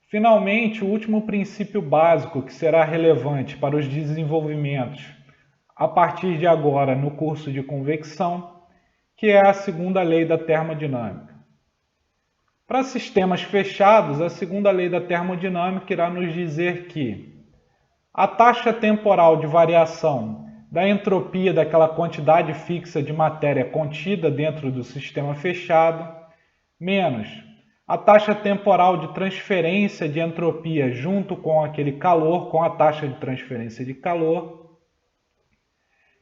Finalmente, o último princípio básico que será relevante para os desenvolvimentos a partir de agora no curso de convecção, que é a segunda lei da termodinâmica. Para sistemas fechados, a segunda lei da termodinâmica irá nos dizer que a taxa temporal de variação da entropia daquela quantidade fixa de matéria contida dentro do sistema fechado, menos a taxa temporal de transferência de entropia junto com aquele calor, com a taxa de transferência de calor,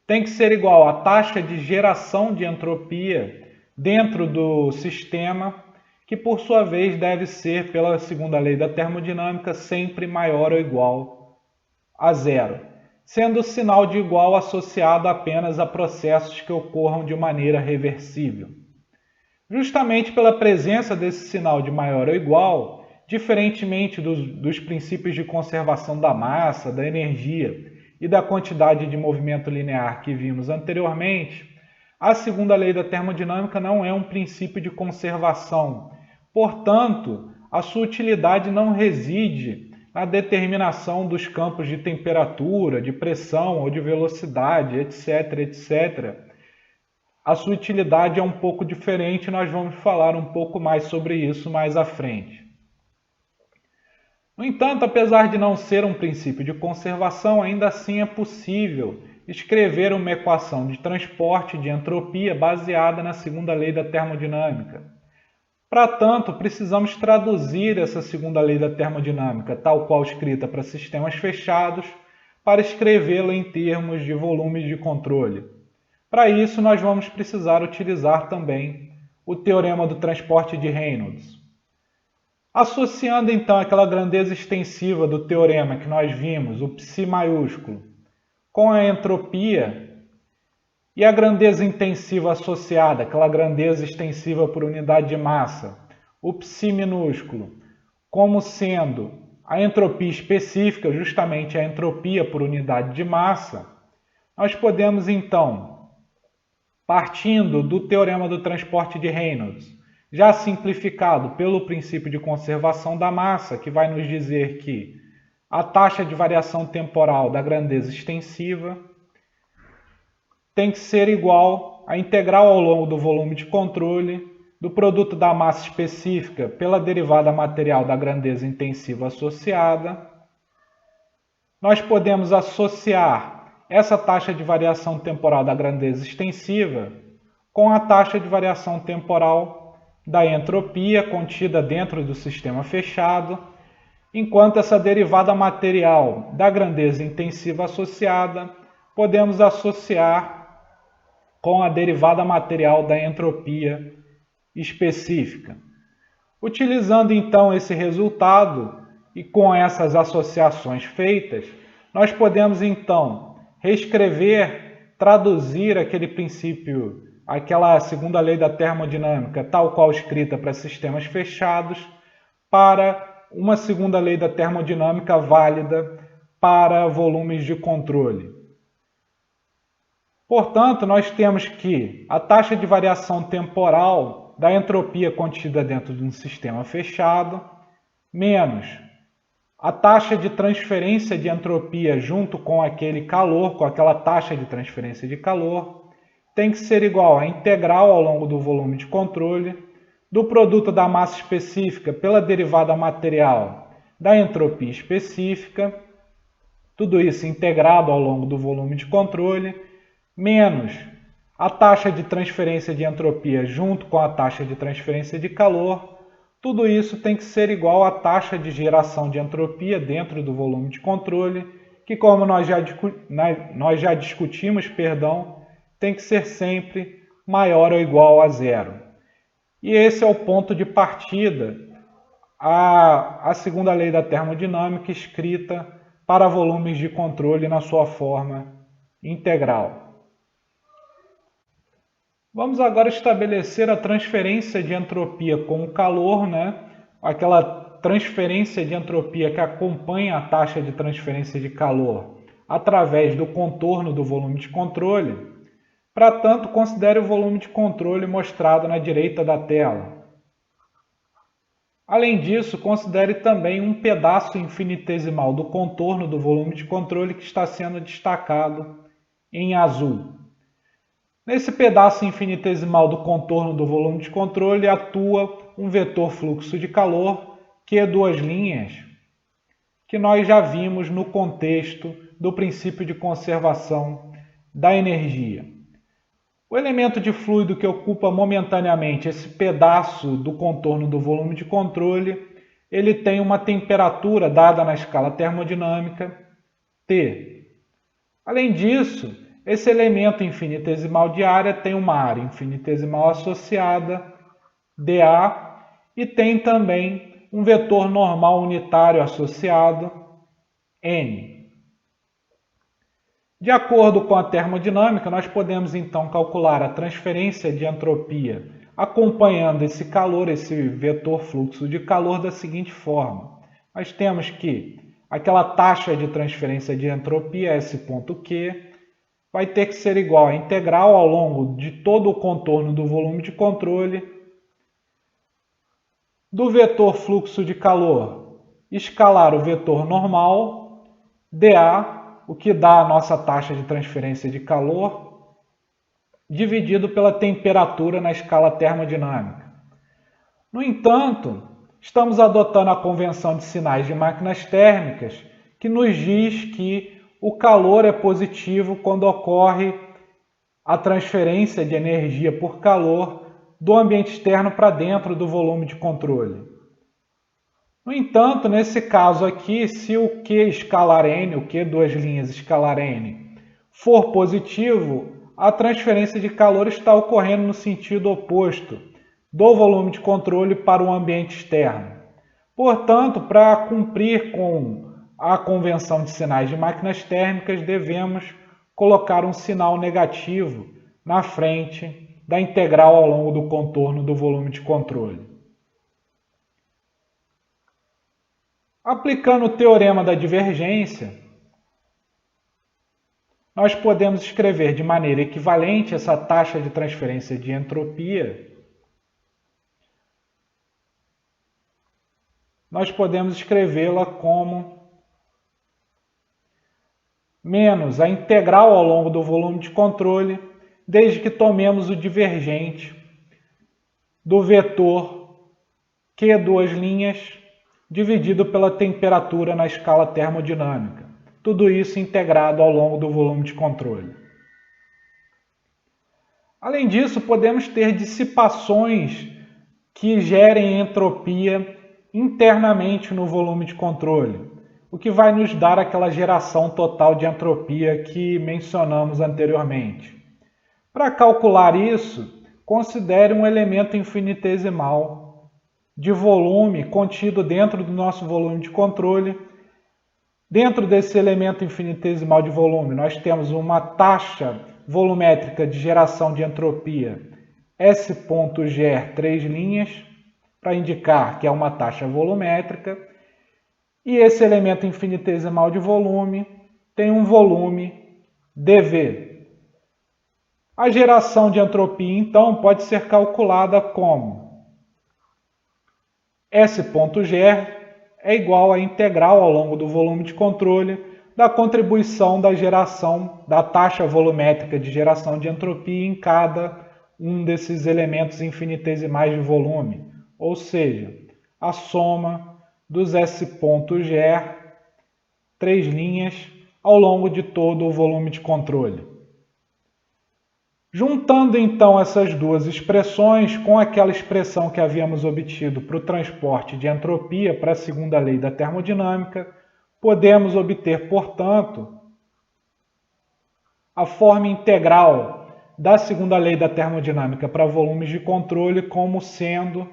tem que ser igual à taxa de geração de entropia dentro do sistema, que por sua vez deve ser, pela segunda lei da termodinâmica, sempre maior ou igual a zero, sendo o sinal de igual associado apenas a processos que ocorram de maneira reversível. Justamente pela presença desse sinal de maior ou igual, diferentemente dos princípios de conservação da massa, da energia e da quantidade de movimento linear que vimos anteriormente, a segunda lei da termodinâmica não é um princípio de conservação. Portanto, a sua utilidade não reside na determinação dos campos de temperatura, de pressão ou de velocidade, etc, etc. A sua utilidade é um pouco diferente, nós vamos falar um pouco mais sobre isso mais à frente. No entanto, apesar de não ser um princípio de conservação, ainda assim é possível escrever uma equação de transporte de entropia baseada na segunda lei da termodinâmica. Para tanto, precisamos traduzir essa segunda lei da termodinâmica, tal qual escrita para sistemas fechados, para escrevê-la em termos de volumes de controle. Para isso, nós vamos precisar utilizar também o teorema do transporte de Reynolds. Associando então aquela grandeza extensiva do teorema que nós vimos, o psi maiúsculo, com a entropia e a grandeza intensiva associada, aquela grandeza extensiva por unidade de massa, o psi minúsculo, como sendo a entropia específica, justamente a entropia por unidade de massa, nós podemos então, partindo do teorema do transporte de Reynolds, já simplificado pelo princípio de conservação da massa, que vai nos dizer que a taxa de variação temporal da grandeza extensiva tem que ser igual à integral ao longo do volume de controle do produto da massa específica pela derivada material da grandeza intensiva associada. Nós podemos associar essa taxa de variação temporal da grandeza extensiva com a taxa de variação temporal da entropia contida dentro do sistema fechado, enquanto essa derivada material da grandeza intensiva associada podemos associar com a derivada material da entropia específica. Utilizando então esse resultado e com essas associações feitas, nós podemos então reescrever, traduzir aquele princípio, aquela segunda lei da termodinâmica, tal qual escrita para sistemas fechados, para uma segunda lei da termodinâmica válida para volumes de controle. Portanto, nós temos que a taxa de variação temporal da entropia contida dentro de um sistema fechado, menos a taxa de transferência de entropia junto com aquele calor, com aquela taxa de transferência de calor, tem que ser igual à integral ao longo do volume de controle do produto da massa específica pela derivada material da entropia específica, tudo isso integrado ao longo do volume de controle, menos a taxa de transferência de entropia junto com a taxa de transferência de calor, tudo isso tem que ser igual à taxa de geração de entropia dentro do volume de controle, que como nós já discutimos, tem que ser sempre maior ou igual a zero. E esse é o ponto de partida a segunda lei da termodinâmica escrita para volumes de controle na sua forma integral. Vamos agora estabelecer a transferência de entropia com o calor, aquela transferência de entropia que acompanha a taxa de transferência de calor através do contorno do volume de controle. Para tanto, considere o volume de controle mostrado na direita da tela. Além disso, considere também um pedaço infinitesimal do contorno do volume de controle que está sendo destacado em azul. Nesse pedaço infinitesimal do contorno do volume de controle atua um vetor fluxo de calor, que é duas linhas, que nós já vimos no contexto do princípio de conservação da energia. O elemento de fluido que ocupa momentaneamente esse pedaço do contorno do volume de controle, ele tem uma temperatura dada na escala termodinâmica T. Além disso, esse elemento infinitesimal de área tem uma área infinitesimal associada, dA, e tem também um vetor normal unitário associado, N. De acordo com a termodinâmica, nós podemos então calcular a transferência de entropia acompanhando esse calor, esse vetor fluxo de calor da seguinte forma. Nós temos que aquela taxa de transferência de entropia, S ponto Q, vai ter que ser igual à integral ao longo de todo o contorno do volume de controle do vetor fluxo de calor escalar o vetor normal, dA, o que dá a nossa taxa de transferência de calor, dividido pela temperatura na escala termodinâmica. No entanto, estamos adotando a convenção de sinais de máquinas térmicas, que nos diz que o calor é positivo quando ocorre a transferência de energia por calor do ambiente externo para dentro do volume de controle. No entanto, nesse caso aqui, se o Q escalar N, o Q duas linhas escalar N, for positivo, a transferência de calor está ocorrendo no sentido oposto do volume de controle para o ambiente externo. Portanto, para cumprir com a convenção de sinais de máquinas térmicas, devemos colocar um sinal negativo na frente da integral ao longo do contorno do volume de controle. Aplicando o teorema da divergência, nós podemos escrever de maneira equivalente essa taxa de transferência de entropia. Nós podemos escrevê-la como menos a integral ao longo do volume de controle, desde que tomemos o divergente do vetor Q duas linhas dividido pela temperatura na escala termodinâmica. Tudo isso integrado ao longo do volume de controle. Além disso, podemos ter dissipações que gerem entropia internamente no volume de controle, o que vai nos dar aquela geração total de entropia que mencionamos anteriormente. Para calcular isso, considere um elemento infinitesimal de volume contido dentro do nosso volume de controle. Dentro desse elemento infinitesimal de volume, nós temos uma taxa volumétrica de geração de entropia S.Ger, três linhas, para indicar que é uma taxa volumétrica. E esse elemento infinitesimal de volume tem um volume dV. A geração de entropia, então, pode ser calculada como S.Ger é igual à integral ao longo do volume de controle da contribuição da geração da taxa volumétrica de geração de entropia em cada um desses elementos infinitesimais de volume, ou seja, a soma dos S.Ger, três linhas, ao longo de todo o volume de controle. Juntando então essas duas expressões com aquela expressão que havíamos obtido para o transporte de entropia para a segunda lei da termodinâmica, podemos obter, portanto, a forma integral da segunda lei da termodinâmica para volumes de controle como sendo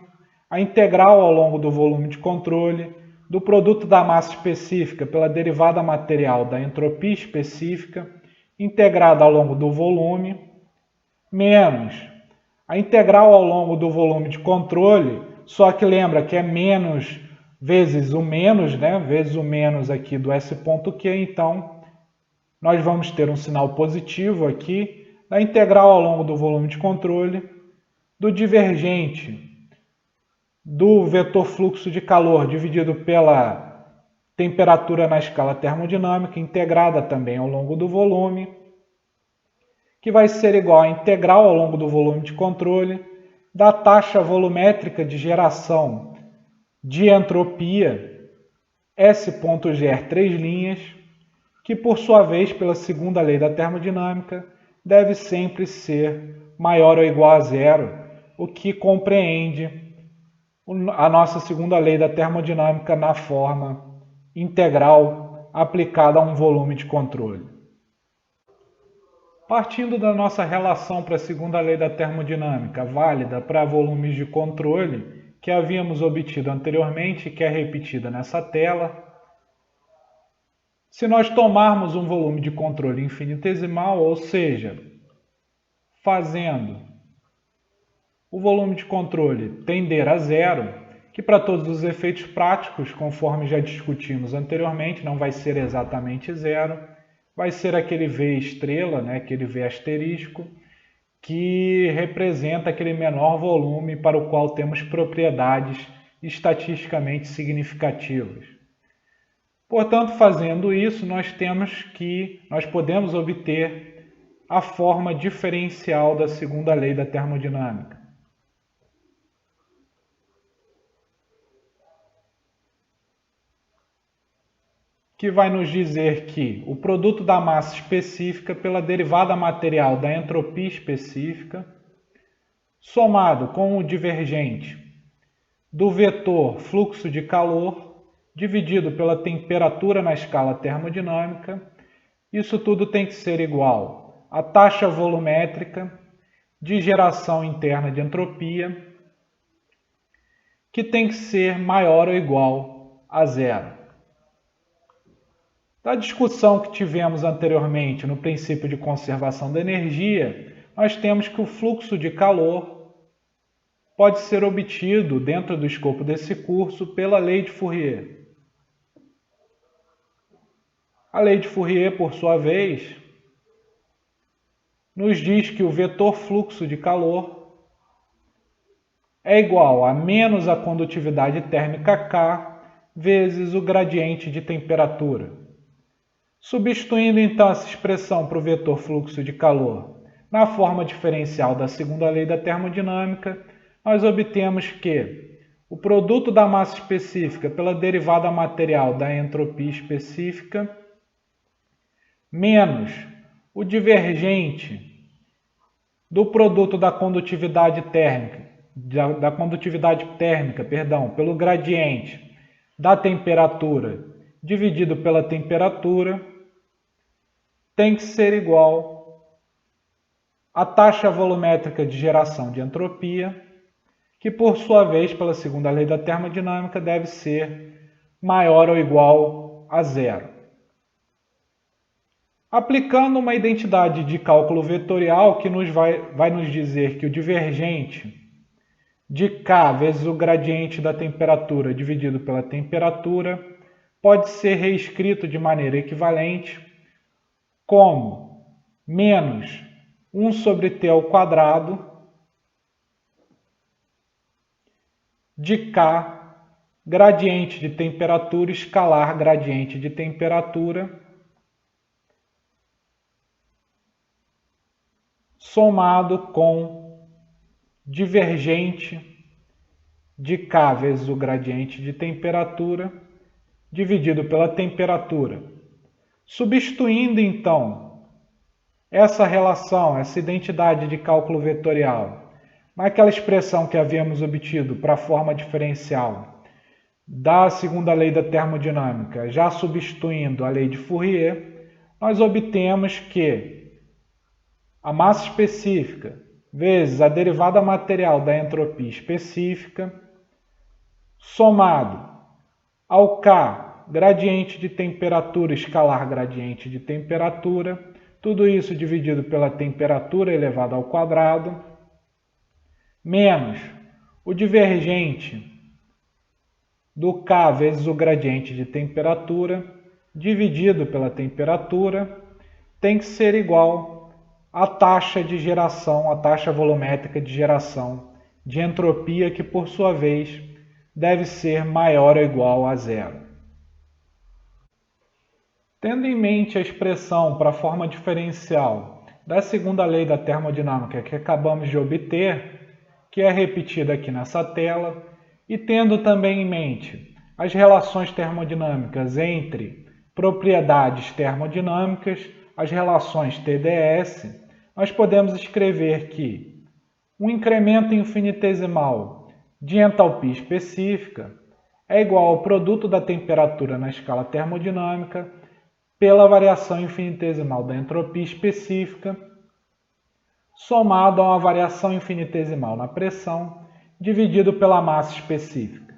a integral ao longo do volume de controle do produto da massa específica pela derivada material da entropia específica integrada ao longo do volume, menos a integral ao longo do volume de controle, só que lembra que é menos vezes o menos, né? Vezes o menos aqui do S.Q, então nós vamos ter um sinal positivo aqui, da integral ao longo do volume de controle, do divergente do vetor fluxo de calor dividido pela temperatura na escala termodinâmica, integrada também ao longo do volume, que vai ser igual à integral ao longo do volume de controle da taxa volumétrica de geração de entropia, S.ger 3 linhas, que por sua vez, pela segunda lei da termodinâmica, deve sempre ser maior ou igual a zero, o que compreende a nossa segunda lei da termodinâmica na forma integral aplicada a um volume de controle. Partindo da nossa relação para a segunda lei da termodinâmica, válida para volumes de controle, que havíamos obtido anteriormente e que é repetida nessa tela, se nós tomarmos um volume de controle infinitesimal, ou seja, fazendo o volume de controle tender a zero, que para todos os efeitos práticos, conforme já discutimos anteriormente, não vai ser exatamente zero, vai ser aquele V estrela, aquele V asterisco, que representa aquele menor volume para o qual temos propriedades estatisticamente significativas. Portanto, fazendo isso, nós podemos obter a forma diferencial da segunda lei da termodinâmica, que vai nos dizer que o produto da massa específica pela derivada material da entropia específica, somado com o divergente do vetor fluxo de calor, dividido pela temperatura na escala termodinâmica, isso tudo tem que ser igual à taxa volumétrica de geração interna de entropia, que tem que ser maior ou igual a zero. Da discussão que tivemos anteriormente no princípio de conservação da energia, nós temos que o fluxo de calor pode ser obtido dentro do escopo desse curso pela lei de Fourier. A lei de Fourier, por sua vez, nos diz que o vetor fluxo de calor é igual a menos a condutividade térmica K vezes o gradiente de temperatura. Substituindo então essa expressão para o vetor fluxo de calor na forma diferencial da segunda lei da termodinâmica, nós obtemos que o produto da massa específica pela derivada material da entropia específica menos o divergente do produto da condutividade térmica, pelo gradiente da temperatura dividido pela temperatura tem que ser igual à taxa volumétrica de geração de entropia, que por sua vez, pela segunda lei da termodinâmica, deve ser maior ou igual a zero. Aplicando uma identidade de cálculo vetorial que vai nos dizer que o divergente de K vezes o gradiente da temperatura dividido pela temperatura pode ser reescrito de maneira equivalente como menos 1 sobre T ao quadrado de K, gradiente de temperatura escalar gradiente de temperatura, somado com divergente de K vezes o gradiente de temperatura, dividido pela temperatura. Substituindo, então, essa relação, essa identidade de cálculo vetorial, naquela expressão que havíamos obtido para a forma diferencial da segunda lei da termodinâmica, já substituindo a lei de Fourier, nós obtemos que a massa específica vezes a derivada material da entropia específica, somado ao K, gradiente de temperatura escalar gradiente de temperatura, tudo isso dividido pela temperatura elevado ao quadrado, menos o divergente do K vezes o gradiente de temperatura, dividido pela temperatura, tem que ser igual à taxa de geração, a taxa volumétrica de geração de entropia, que por sua vez deve ser maior ou igual a zero. Tendo em mente a expressão para a forma diferencial da segunda lei da termodinâmica que acabamos de obter, que é repetida aqui nessa tela, e tendo também em mente as relações termodinâmicas entre propriedades termodinâmicas, as relações TdS, nós podemos escrever que um incremento infinitesimal de entalpia específica é igual ao produto da temperatura na escala termodinâmica pela variação infinitesimal da entropia específica, somado a uma variação infinitesimal na pressão, dividido pela massa específica.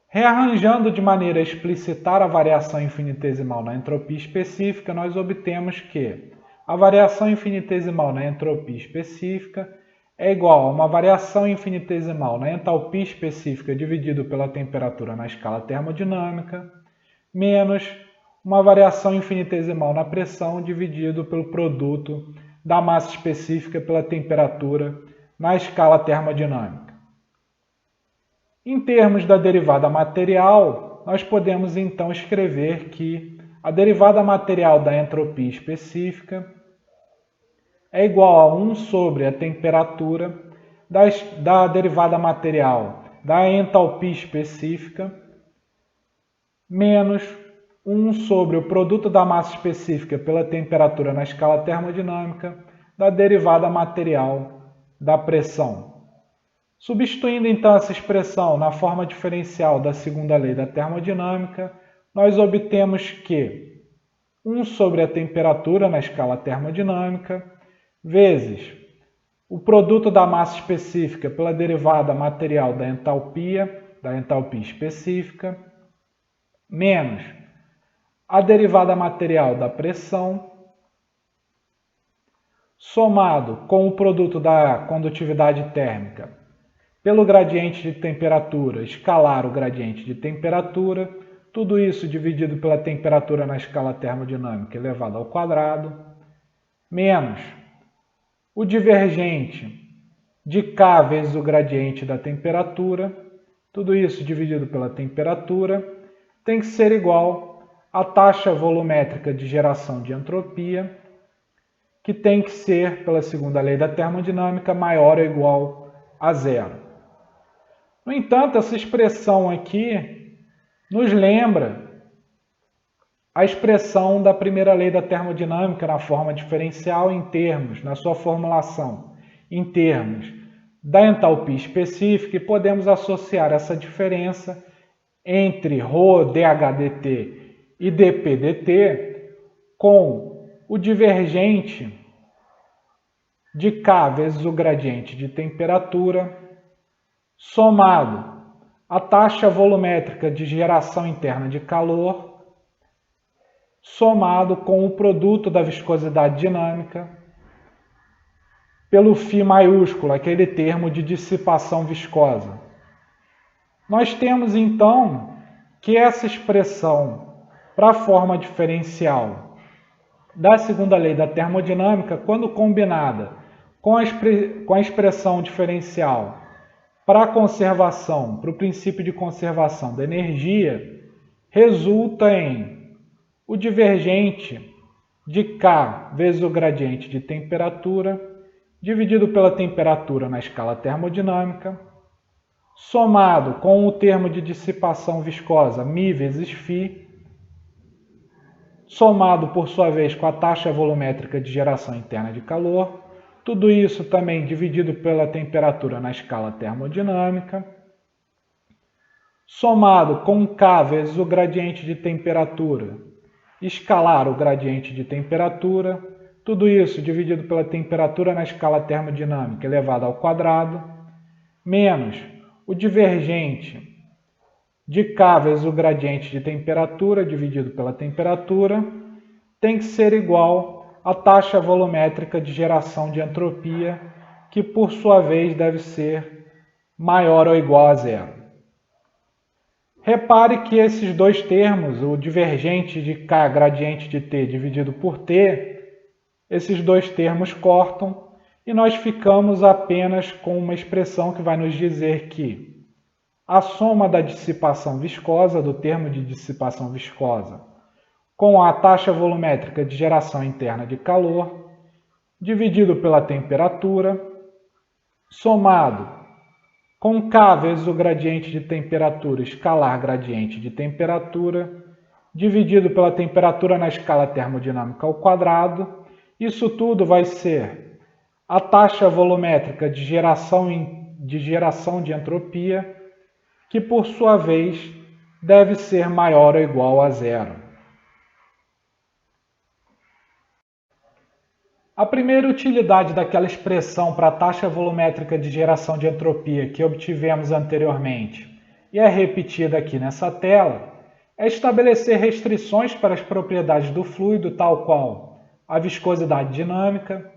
Rearranjando de maneira a explicitar a variação infinitesimal na entropia específica, nós obtemos que a variação infinitesimal na entropia específica é igual a uma variação infinitesimal na entalpia específica dividido pela temperatura na escala termodinâmica, menos uma variação infinitesimal na pressão dividido pelo produto da massa específica pela temperatura na escala termodinâmica. Em termos da derivada material, nós podemos então escrever que a derivada material da entropia específica é igual a 1 sobre a temperatura da derivada material da entalpia específica menos 1 sobre o produto da massa específica pela temperatura na escala termodinâmica da derivada material da pressão. Substituindo então essa expressão na forma diferencial da segunda lei da termodinâmica, nós obtemos que 1 sobre a temperatura na escala termodinâmica vezes o produto da massa específica pela derivada material da entalpia específica, menos a derivada material da pressão, somado com o produto da condutividade térmica pelo gradiente de temperatura escalar o gradiente de temperatura, tudo isso dividido pela temperatura na escala termodinâmica elevado ao quadrado, menos o divergente de K vezes o gradiente da temperatura, tudo isso dividido pela temperatura, tem que ser igual à taxa volumétrica de geração de entropia, que tem que ser, pela segunda lei da termodinâmica, maior ou igual a zero. No entanto, essa expressão aqui nos lembra a expressão da primeira lei da termodinâmica na forma diferencial na sua formulação, em termos da entalpia específica, e podemos associar essa diferença entre ρ dHdt e dP dt com o divergente de K vezes o gradiente de temperatura somado à taxa volumétrica de geração interna de calor, somado com o produto da viscosidade dinâmica, pelo φ maiúsculo, aquele termo de dissipação viscosa. Nós temos então que essa expressão para a forma diferencial da segunda lei da termodinâmica, quando combinada com a expressão diferencial para a conservação, para o princípio de conservação da energia, resulta em o divergente de K vezes o gradiente de temperatura, dividido pela temperatura na escala termodinâmica, somado com o termo de dissipação viscosa, μ vezes φ, somado por sua vez com a taxa volumétrica de geração interna de calor, tudo isso também dividido pela temperatura na escala termodinâmica, somado com K vezes o gradiente de temperatura, escalar o gradiente de temperatura, tudo isso dividido pela temperatura na escala termodinâmica elevado ao quadrado, menos o divergente de K vezes o gradiente de temperatura dividido pela temperatura, tem que ser igual à taxa volumétrica de geração de entropia, que por sua vez deve ser maior ou igual a zero. Repare que esses dois termos, o divergente de K gradiente de T dividido por T, esses dois termos cortam e nós ficamos apenas com uma expressão que vai nos dizer que a soma da dissipação viscosa, do termo de dissipação viscosa, com a taxa volumétrica de geração interna de calor, dividido pela temperatura, somado com K vezes o gradiente de temperatura escalar gradiente de temperatura, dividido pela temperatura na escala termodinâmica ao quadrado. Isso tudo vai ser a taxa volumétrica de geração de entropia, que por sua vez deve ser maior ou igual a zero. A primeira utilidade daquela expressão para a taxa volumétrica de geração de entropia que obtivemos anteriormente e é repetida aqui nessa tela é estabelecer restrições para as propriedades do fluido, tal qual a viscosidade dinâmica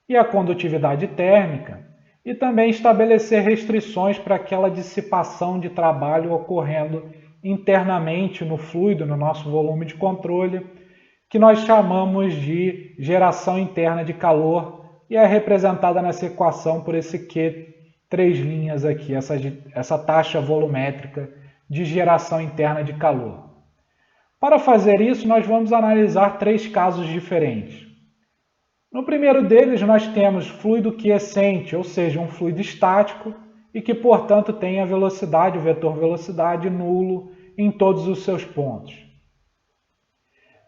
e a condutividade térmica, e também estabelecer restrições para aquela dissipação de trabalho ocorrendo internamente no fluido, no nosso volume de controle, que nós chamamos de geração interna de calor e é representada nessa equação por esse Q, três linhas aqui, essa taxa volumétrica de geração interna de calor. Para fazer isso, nós vamos analisar três casos diferentes. No primeiro deles, nós temos fluido quiescente, ou seja, um fluido estático e que, portanto, tem a velocidade, o vetor velocidade nulo em todos os seus pontos.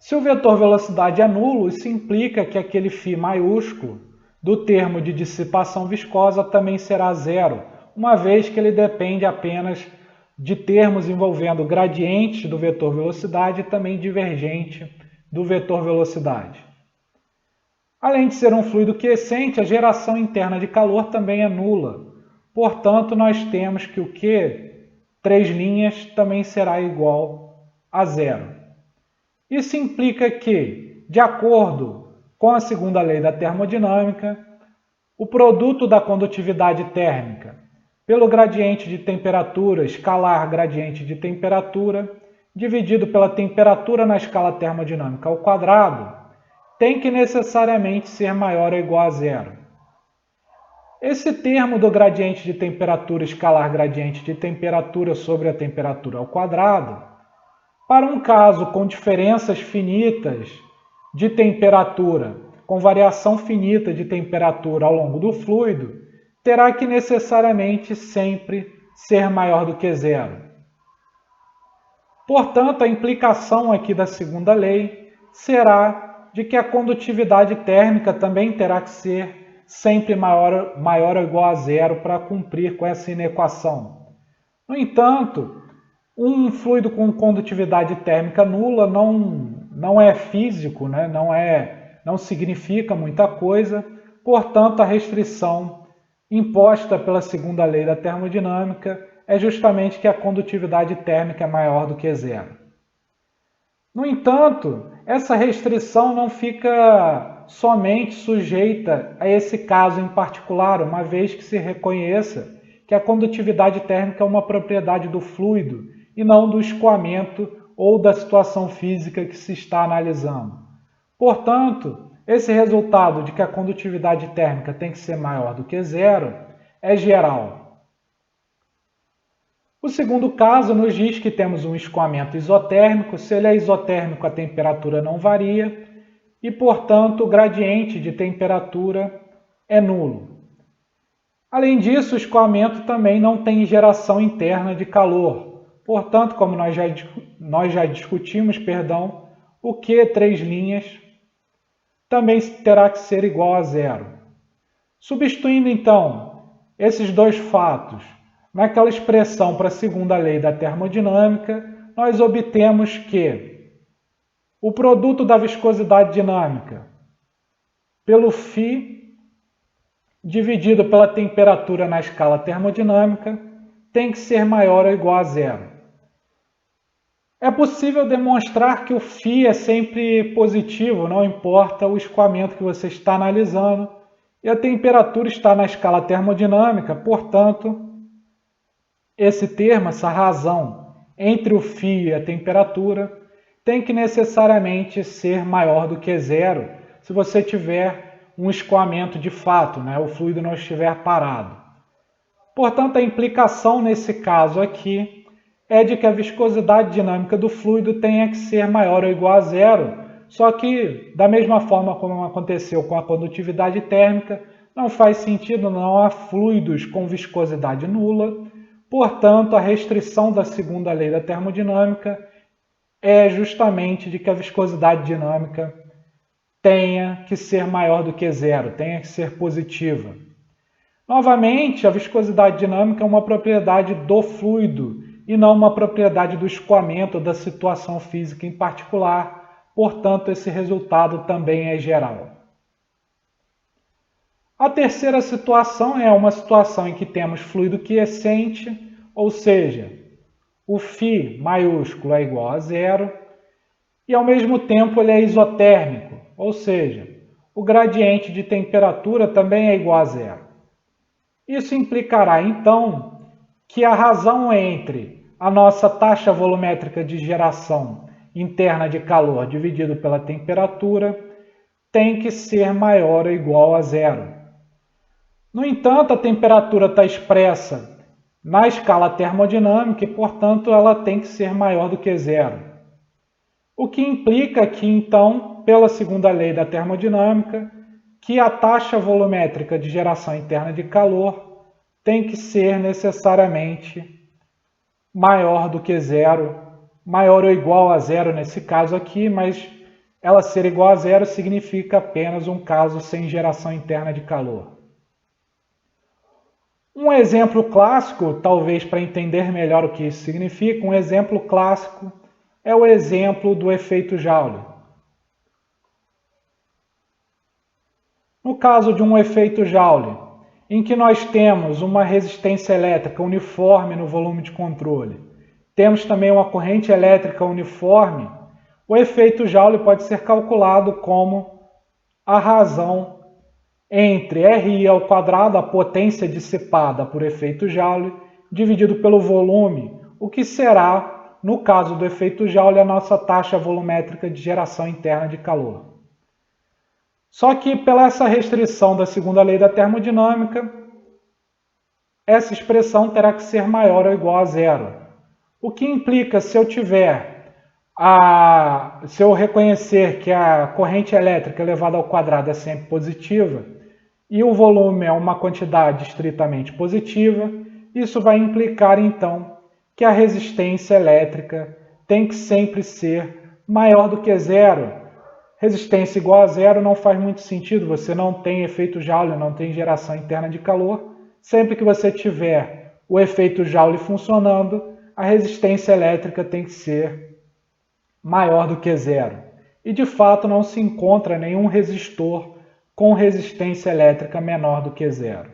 Se o vetor velocidade é nulo, isso implica que aquele φ maiúsculo do termo de dissipação viscosa também será zero, uma vez que ele depende apenas de termos envolvendo gradiente do vetor velocidade e também divergente do vetor velocidade. Além de ser um fluido quiescente, a geração interna de calor também é nula. Portanto, nós temos que o Q, três linhas, também será igual a zero. Isso implica que, de acordo com a segunda lei da termodinâmica, o produto da condutividade térmica pelo gradiente de temperatura escalar gradiente de temperatura, dividido pela temperatura na escala termodinâmica ao quadrado, tem que necessariamente ser maior ou igual a zero. Esse termo do gradiente de temperatura escalar gradiente de temperatura sobre a temperatura ao quadrado, para um caso com diferenças finitas de temperatura, com variação finita de temperatura ao longo do fluido, terá que necessariamente sempre ser maior do que zero. Portanto, a implicação aqui da segunda lei será de que a condutividade térmica também terá que ser sempre maior ou igual a zero para cumprir com essa inequação. No entanto, um fluido com condutividade térmica nula não é físico, né? não significa muita coisa, portanto, a restrição imposta pela segunda lei da termodinâmica é justamente que a condutividade térmica é maior do que zero. No entanto, essa restrição não fica somente sujeita a esse caso em particular, uma vez que se reconheça que a condutividade térmica é uma propriedade do fluido e não do escoamento ou da situação física que se está analisando. Portanto, esse resultado de que a condutividade térmica tem que ser maior do que zero é geral. O segundo caso nos diz que temos um escoamento isotérmico. Se ele é isotérmico, a temperatura não varia e, portanto, o gradiente de temperatura é nulo. Além disso, o escoamento também não tem geração interna de calor. Portanto, como nós já discutimos, o Q, três linhas, também terá que ser igual a zero. Substituindo, então, esses dois fatos naquela expressão para a segunda lei da termodinâmica, nós obtemos que o produto da viscosidade dinâmica pelo φ dividido pela temperatura na escala termodinâmica tem que ser maior ou igual a zero. É possível demonstrar que o φ é sempre positivo, não importa o escoamento que você está analisando, e a temperatura está na escala termodinâmica, portanto, esse termo, essa razão entre o φ e a temperatura, tem que necessariamente ser maior do que zero, se você tiver um escoamento de fato, o fluido não estiver parado. Portanto, a implicação nesse caso aqui é de que a viscosidade dinâmica do fluido tenha que ser maior ou igual a zero, só que, da mesma forma como aconteceu com a condutividade térmica, não faz sentido, não há fluidos com viscosidade nula. Portanto, a restrição da segunda lei da termodinâmica é justamente de que a viscosidade dinâmica tenha que ser maior do que zero, tenha que ser positiva. Novamente, a viscosidade dinâmica é uma propriedade do fluido e não uma propriedade do escoamento da situação física em particular. Portanto, esse resultado também é geral. A terceira situação é uma situação em que temos fluido quiescente, ou seja, o φ maiúsculo é igual a zero, e ao mesmo tempo ele é isotérmico, ou seja, o gradiente de temperatura também é igual a zero. Isso implicará, então, que a razão entre a nossa taxa volumétrica de geração interna de calor dividido pela temperatura tem que ser maior ou igual a zero. No entanto, a temperatura está expressa na escala termodinâmica e, portanto, ela tem que ser maior do que zero. O que implica que, então, pela segunda lei da termodinâmica, que a taxa volumétrica de geração interna de calor tem que ser necessariamente maior do que zero, maior ou igual a zero nesse caso aqui, mas ela ser igual a zero significa apenas um caso sem geração interna de calor. Um exemplo clássico, talvez para entender melhor o que isso significa, um exemplo clássico é o exemplo do efeito Joule. No caso de um efeito Joule, em que nós temos uma resistência elétrica uniforme no volume de controle, temos também uma corrente elétrica uniforme, o efeito Joule pode ser calculado como a razão entre RI ao quadrado, a potência dissipada por efeito Joule, dividido pelo volume, o que será, no caso do efeito Joule, a nossa taxa volumétrica de geração interna de calor. Só que, pela essa restrição da segunda lei da termodinâmica, essa expressão terá que ser maior ou igual a zero. O que implica, se eu reconhecer que a corrente elétrica elevada ao quadrado é sempre positiva, e o volume é uma quantidade estritamente positiva, isso vai implicar, então, que a resistência elétrica tem que sempre ser maior do que zero. Resistência igual a zero não faz muito sentido, você não tem efeito Joule, não tem geração interna de calor. Sempre que você tiver o efeito Joule funcionando, a resistência elétrica tem que ser maior do que zero. E, de fato, não se encontra nenhum resistor com resistência elétrica menor do que zero.